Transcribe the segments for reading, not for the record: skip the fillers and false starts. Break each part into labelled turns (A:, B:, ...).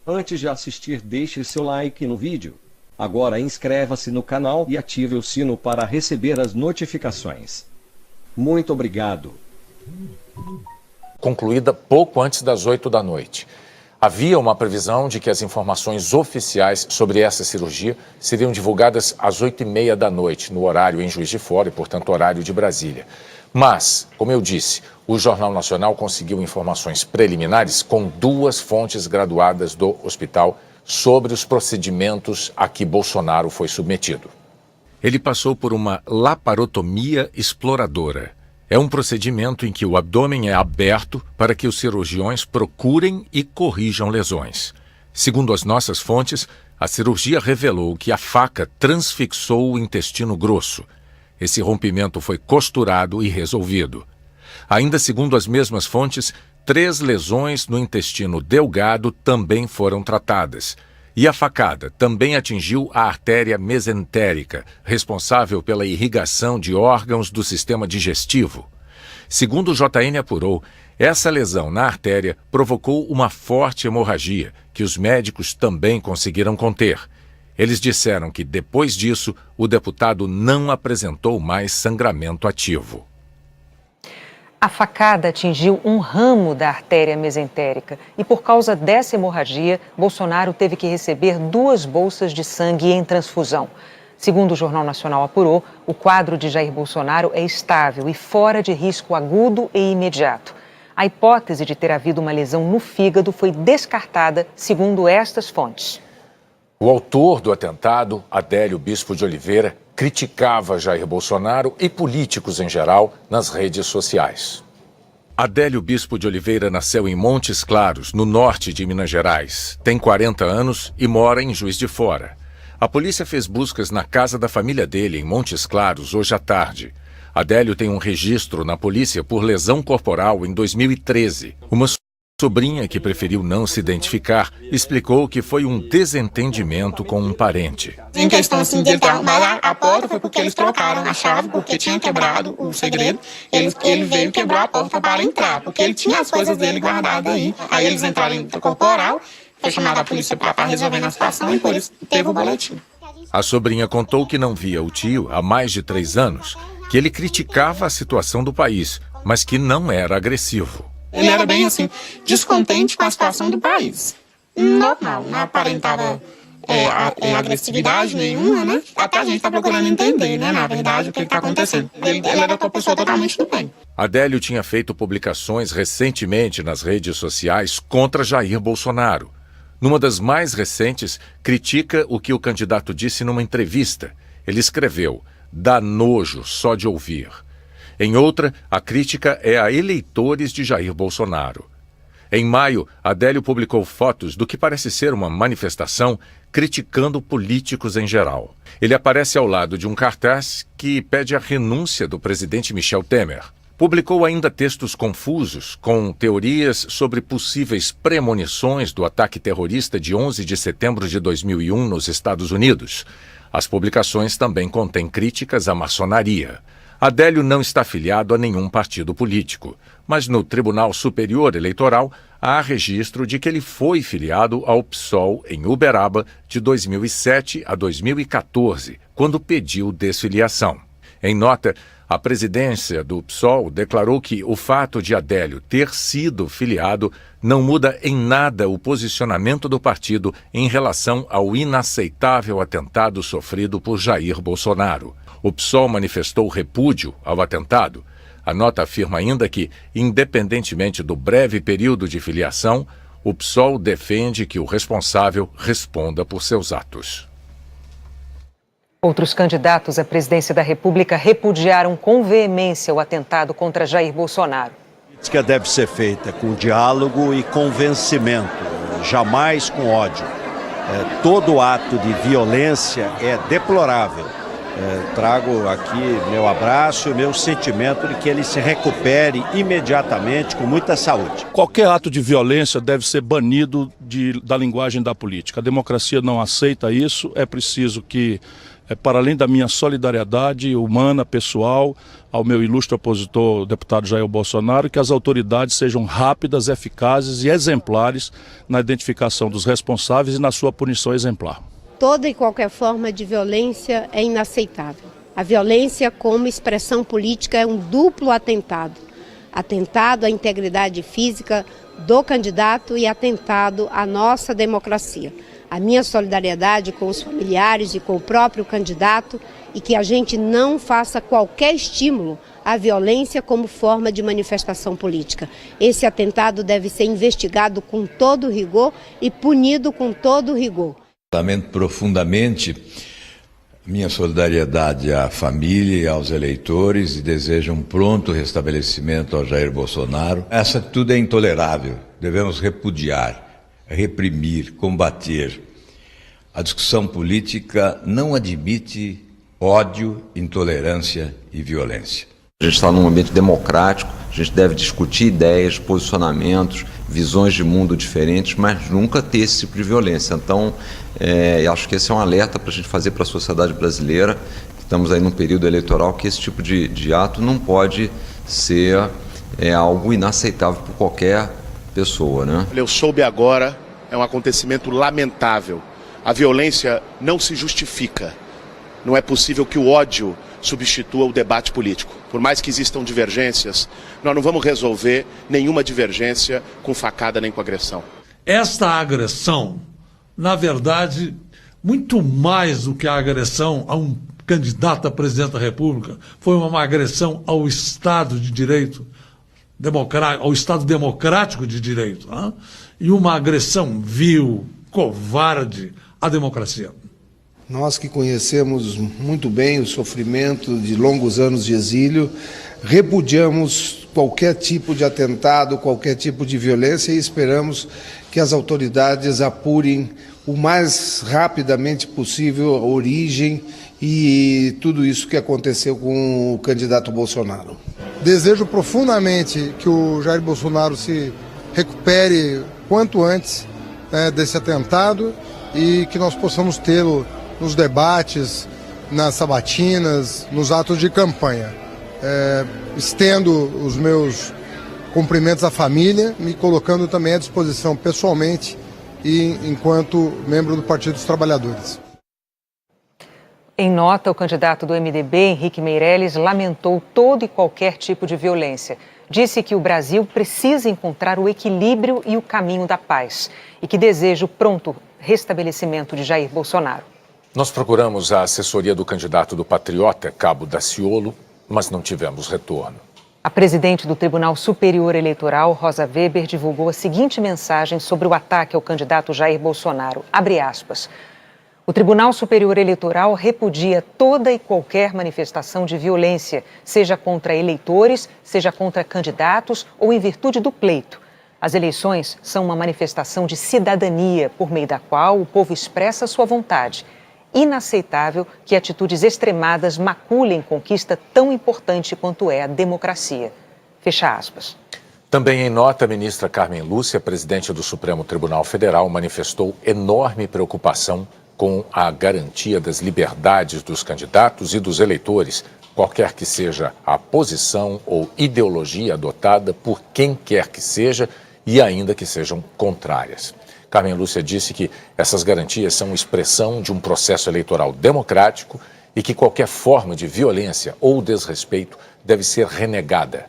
A: Antes de assistir, deixe seu like no vídeo. Agora inscreva-se no canal e ative o sino para receber as notificações. Muito obrigado.
B: Concluída pouco antes das 8 da noite. Havia uma previsão de que as informações oficiais sobre essa cirurgia seriam divulgadas às 8h30 da noite, no horário em Juiz de Fora e, portanto, horário de Brasília. Mas, como eu disse, o Jornal Nacional conseguiu informações preliminares com 2 fontes graduadas do hospital sobre os procedimentos a que Bolsonaro foi submetido. Ele passou por uma laparotomia exploradora. É um procedimento em que o abdômen é aberto para que os cirurgiões procurem e corrijam lesões. Segundo as nossas fontes, a cirurgia revelou que a faca transfixou o intestino grosso. Esse rompimento foi costurado e resolvido. Ainda segundo as mesmas fontes, 3 lesões no intestino delgado também foram tratadas. E a facada também atingiu a artéria mesentérica, responsável pela irrigação de órgãos do sistema digestivo. Segundo o JN apurou, essa lesão na artéria provocou uma forte hemorragia, que os médicos também conseguiram conter. Eles disseram que, depois disso, o deputado não apresentou mais sangramento ativo.
C: A facada atingiu um ramo da artéria mesentérica e, por causa dessa hemorragia, Bolsonaro teve que receber 2 bolsas de sangue em transfusão. Segundo o Jornal Nacional apurou, o quadro de Jair Bolsonaro é estável e fora de risco agudo e imediato. A hipótese de ter havido uma lesão no fígado foi descartada, segundo estas fontes.
B: O autor do atentado, Adélio Bispo de Oliveira, criticava Jair Bolsonaro e políticos em geral nas redes sociais. Adélio Bispo de Oliveira nasceu em Montes Claros, no norte de Minas Gerais. Tem 40 anos e mora em Juiz de Fora. A polícia fez buscas na casa da família dele, em Montes Claros, hoje à tarde. Adélio tem um registro na polícia por lesão corporal em 2013. Uma sobrinha, que preferiu não se identificar, explicou que foi um desentendimento com um parente.
D: Em questão assim, de ele arrumar a porta, foi porque eles trocaram a chave, porque tinha quebrado o segredo. Ele veio quebrar a porta para entrar, porque ele tinha as coisas dele guardadas aí. Aí eles entraram em corporal, foi chamada a polícia para estar resolvendo a situação e por isso teve o boletim.
B: A sobrinha contou que não via o tio há mais de 3 anos, que ele criticava a situação do país, mas que não era agressivo.
D: Ele era bem assim, descontente com a situação do país. Normal, não aparentava agressividade nenhuma, né? Até a gente está procurando entender, né, na verdade, o que está acontecendo. Ele era uma pessoa totalmente do bem.
B: Adélio tinha feito publicações recentemente nas redes sociais contra Jair Bolsonaro. Numa das mais recentes, critica o que o candidato disse numa entrevista. Ele escreveu: "Dá nojo só de ouvir". Em outra, a crítica é a eleitores de Jair Bolsonaro. Em maio, Adélio publicou fotos do que parece ser uma manifestação criticando políticos em geral. Ele aparece ao lado de um cartaz que pede a renúncia do presidente Michel Temer. Publicou ainda textos confusos, com teorias sobre possíveis premonições do ataque terrorista de 11 de setembro de 2001 nos Estados Unidos. As publicações também contêm críticas à maçonaria. Adélio não está filiado a nenhum partido político, mas no Tribunal Superior Eleitoral há registro de que ele foi filiado ao PSOL em Uberaba de 2007 a 2014, quando pediu desfiliação. Em nota, a presidência do PSOL declarou que o fato de Adélio ter sido filiado não muda em nada o posicionamento do partido em relação ao inaceitável atentado sofrido por Jair Bolsonaro. O PSOL manifestou repúdio ao atentado. A nota afirma ainda que, independentemente do breve período de filiação, o PSOL defende que o responsável responda por seus atos.
C: Outros candidatos à presidência da República repudiaram com veemência o atentado contra Jair Bolsonaro.
E: A política deve ser feita com diálogo e convencimento, jamais com ódio. Todo ato de violência é deplorável. Trago aqui meu abraço e meu sentimento de que ele se recupere imediatamente com muita saúde.
F: Qualquer ato de violência deve ser banido da linguagem da política. A democracia não aceita isso, é preciso que para além da minha solidariedade humana, pessoal, ao meu ilustre opositor, o deputado Jair Bolsonaro, que as autoridades sejam rápidas, eficazes e exemplares na identificação dos responsáveis e na sua punição exemplar.
G: Toda e qualquer forma de violência é inaceitável. A violência como expressão política é um duplo atentado. Atentado à integridade física do candidato e atentado à nossa democracia. A minha solidariedade com os familiares e com o próprio candidato e que a gente não faça qualquer estímulo à violência como forma de manifestação política. Esse atentado deve ser investigado com todo rigor e punido com todo rigor.
H: Lamento profundamente minha solidariedade à família e aos eleitores e desejo um pronto restabelecimento ao Jair Bolsonaro. Essa atitude é intolerável, devemos repudiar, reprimir, combater. A discussão política não admite ódio, intolerância e violência.
I: A gente está num ambiente democrático, a gente deve discutir ideias, posicionamentos, visões de mundo diferentes, mas nunca ter esse tipo de violência. Então, acho que esse é um alerta para a gente fazer para a sociedade brasileira. Estamos aí num período eleitoral que esse tipo de ato não pode ser algo inaceitável por qualquer pessoa, né?
J: Eu soube agora, é um acontecimento lamentável. A violência não se justifica. Não é possível que o ódio substitua o debate político. Por mais que existam divergências, nós não vamos resolver nenhuma divergência com facada nem com agressão.
K: Esta agressão, na verdade, muito mais do que a agressão a um candidato a presidente da República, foi uma agressão ao Estado de Direito, ao Estado democrático de direito, né? E uma agressão vil, covarde à democracia.
L: Nós que conhecemos muito bem o sofrimento de longos anos de exílio, repudiamos qualquer tipo de atentado, qualquer tipo de violência e esperamos que as autoridades apurem o mais rapidamente possível a origem e tudo isso que aconteceu com o candidato Bolsonaro.
M: Desejo profundamente que o Jair Bolsonaro se recupere quanto antes desse atentado e que nós possamos tê-lo nos debates, nas sabatinas, nos atos de campanha. Estendo os meus cumprimentos à família, me colocando também à disposição pessoalmente e enquanto membro do Partido dos Trabalhadores.
C: Em nota, o candidato do MDB, Henrique Meirelles, lamentou todo e qualquer tipo de violência. Disse que o Brasil precisa encontrar o equilíbrio e o caminho da paz e que deseja o pronto restabelecimento de Jair Bolsonaro.
B: Nós procuramos a assessoria do candidato do Patriota, Cabo Daciolo, mas não tivemos retorno.
C: A presidente do Tribunal Superior Eleitoral, Rosa Weber, divulgou a seguinte mensagem sobre o ataque ao candidato Jair Bolsonaro. Abre aspas. O Tribunal Superior Eleitoral repudia toda e qualquer manifestação de violência, seja contra eleitores, seja contra candidatos ou em virtude do pleito. As eleições são uma manifestação de cidadania, por meio da qual o povo expressa sua vontade. Inaceitável que atitudes extremadas maculem conquista tão importante quanto é a democracia. Fecha aspas.
B: Também em nota, a ministra Carmen Lúcia, presidente do Supremo Tribunal Federal, manifestou enorme preocupação com a garantia das liberdades dos candidatos e dos eleitores, qualquer que seja a posição ou ideologia adotada por quem quer que seja e ainda que sejam contrárias. Carmen Lúcia disse que essas garantias são expressão de um processo eleitoral democrático e que qualquer forma de violência ou desrespeito deve ser renegada.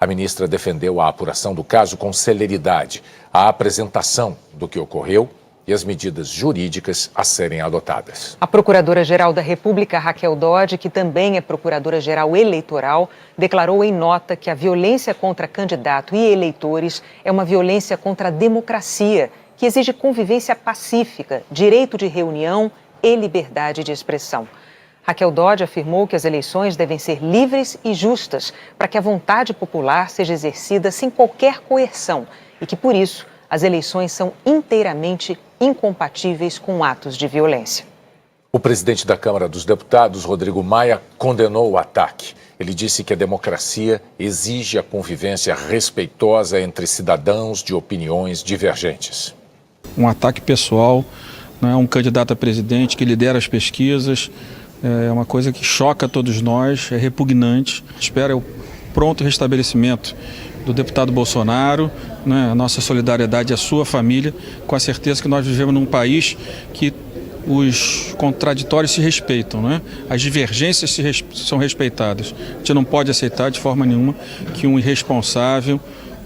B: A ministra defendeu a apuração do caso com celeridade, a apresentação do que ocorreu e as medidas jurídicas a serem adotadas.
C: A Procuradora-Geral da República, Raquel Dodge, que também é Procuradora-Geral Eleitoral, declarou em nota que a violência contra candidato e eleitores é uma violência contra a democracia, que exige convivência pacífica, direito de reunião e liberdade de expressão. Raquel Dodge afirmou que as eleições devem ser livres e justas para que a vontade popular seja exercida sem qualquer coerção e que, por isso, as eleições são inteiramente incompatíveis com atos de violência.
B: O presidente da Câmara dos Deputados, Rodrigo Maia, condenou o ataque. Ele disse que a democracia exige a convivência respeitosa entre cidadãos de opiniões divergentes.
F: Um ataque pessoal, né, um candidato a presidente que lidera as pesquisas,
N: É uma coisa que choca todos nós, é repugnante. Espero o pronto restabelecimento do deputado Bolsonaro, né, a nossa solidariedade à sua família, com a certeza que nós vivemos num país que os contraditórios se respeitam, né? As divergências são respeitadas. A gente não pode aceitar de forma nenhuma que um irresponsável,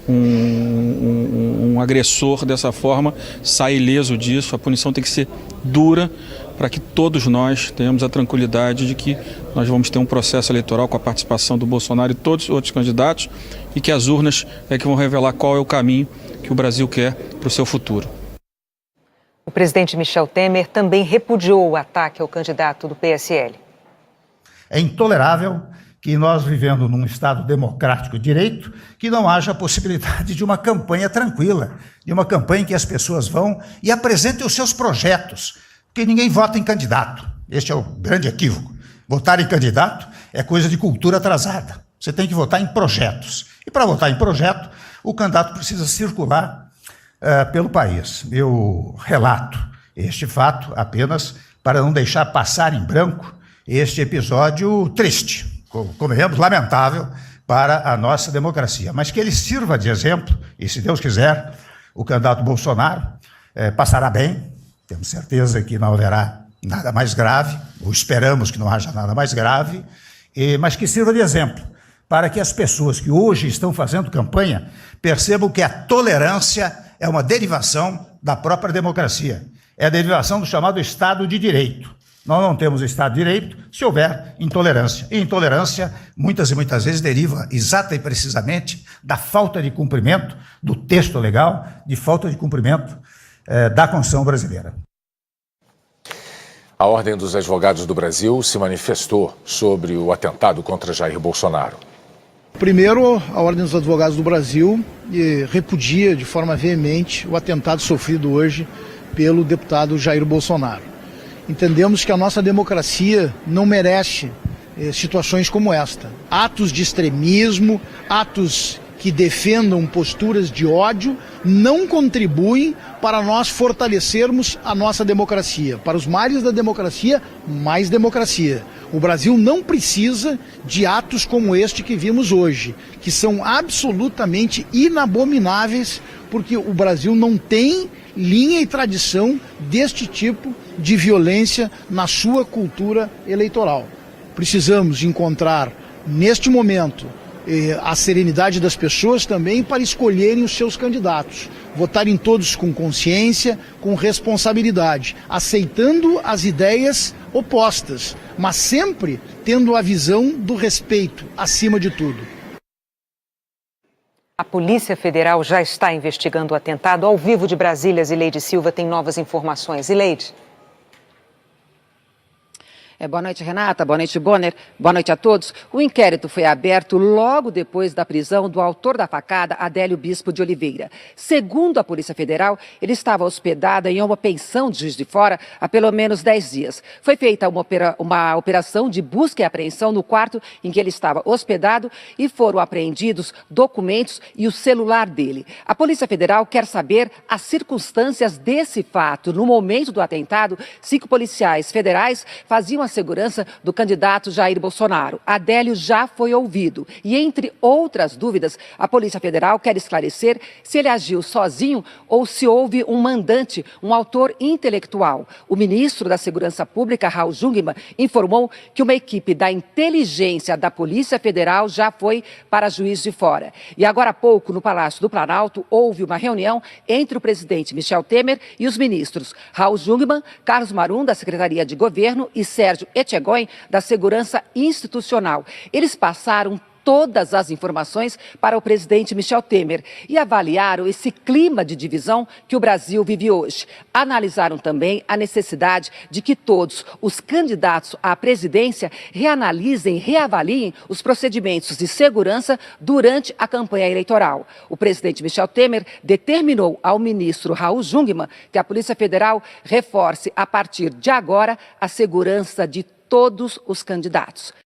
N: um agressor dessa forma saia ileso disso. A punição tem que ser dura para que todos nós tenhamos a tranquilidade de que nós vamos ter um processo eleitoral com a participação do Bolsonaro e todos os outros candidatos e que as urnas é que vão revelar qual é o caminho que o Brasil quer para o seu futuro.
C: O presidente Michel Temer também repudiou o ataque ao candidato do PSL.
O: É intolerável que nós, vivendo num Estado democrático de direito, que não haja a possibilidade de uma campanha tranquila, de uma campanha em que as pessoas vão e apresentem os seus projetos, porque ninguém vota em candidato. Este é o grande equívoco. Votar em candidato é coisa de cultura atrasada. Você tem que votar em projetos. E para votar em projeto, o candidato precisa circular pelo país. Eu relato este fato apenas para não deixar passar em branco este episódio triste, convenhamos, lamentável para a nossa democracia, mas que ele sirva de exemplo, e se Deus quiser, o candidato Bolsonaro passará bem, temos certeza que não haverá nada mais grave, ou esperamos que não haja nada mais grave, mas que sirva de exemplo para que as pessoas que hoje estão fazendo campanha percebam que a tolerância é uma derivação da própria democracia, é a derivação do chamado Estado de Direito. Nós não temos Estado de Direito se houver intolerância. E intolerância, muitas e muitas vezes, deriva exata e precisamente da falta de cumprimento do texto legal, de falta de cumprimento da Constituição brasileira.
B: A Ordem dos Advogados do Brasil se manifestou sobre o atentado contra Jair Bolsonaro.
P: Primeiro, a Ordem dos Advogados do Brasil repudia de forma veemente o atentado sofrido hoje pelo deputado Jair Bolsonaro. Entendemos que a nossa democracia não merece situações como esta. Atos de extremismo, atos que defendam posturas de ódio, não contribuem para nós fortalecermos a nossa democracia. Para os males da democracia, mais democracia. O Brasil não precisa de atos como este que vimos hoje, que são absolutamente inabomináveis, porque o Brasil não tem linha e tradição deste tipo de violência na sua cultura eleitoral. Precisamos encontrar, neste momento, a serenidade das pessoas também para escolherem os seus candidatos. Votarem todos com consciência, com responsabilidade, aceitando as ideias opostas, mas sempre tendo a visão do respeito acima de tudo.
C: A Polícia Federal já está investigando o atentado. Ao vivo de Brasília, Zileide Silva tem novas informações. Zileide.
Q: Boa noite, Renata. Boa noite, Bonner. Boa noite a todos. O inquérito foi aberto logo depois da prisão do autor da facada, Adélio Bispo de Oliveira. Segundo a Polícia Federal, ele estava hospedado em uma pensão de Juiz de Fora há pelo menos 10 dias. Foi feita uma operação de busca e apreensão no quarto em que ele estava hospedado e foram apreendidos documentos e o celular dele. A Polícia Federal quer saber as circunstâncias desse fato. No momento do atentado, 5 policiais federais faziam a segurança do candidato Jair Bolsonaro. Adélio já foi ouvido e, entre outras dúvidas, a Polícia Federal quer esclarecer se ele agiu sozinho ou se houve um mandante, um autor intelectual. O ministro da Segurança Pública, Raul Jungmann, informou que uma equipe da inteligência da Polícia Federal já foi para Juiz de Fora. E agora há pouco, no Palácio do Planalto, houve uma reunião entre o presidente Michel Temer e os ministros Raul Jungmann, Carlos Marum, da Secretaria de Governo, e Sérgio Etchegóin, da Segurança Institucional. Eles passaram todas as informações para o presidente Michel Temer e avaliaram esse clima de divisão que o Brasil vive hoje. Analisaram também a necessidade de que todos os candidatos à presidência reanalisem, reavaliem os procedimentos de segurança durante a campanha eleitoral. O presidente Michel Temer determinou ao ministro Raul Jungmann que a Polícia Federal reforce, a partir de agora, a segurança de todos os candidatos.